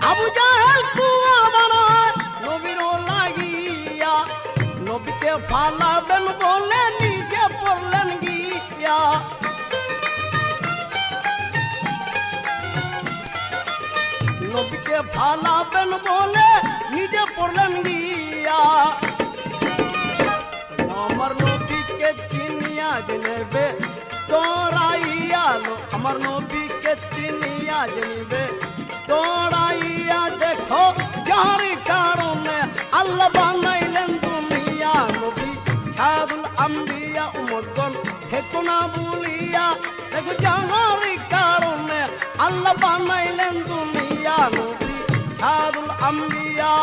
আবু জাহেল কুয়া বানায় নবীর লাগিয়া, নবীকে ফালাবেন বলে নিজে পড়লেন গিয়া। নবীকে ফালাবেন বলে নিজে পড়লেন গিয়া। আমার নবীকে চিনিয়া জেনেবে তোরাইয়া, আমার নবীকে চিনিয়া জেনেবে তোরাইয়া। দেখো যার কারণে আল্লাহ বানাইলেন দুনিয়া, নবী ছাদুল আম্বিয়া উম্মতগণ হেকো না বলিয়া। দেখো যার কারণে আল্লাহ বানাইলেন দুনিয়া, নবী ছাদুল আম্বিয়া।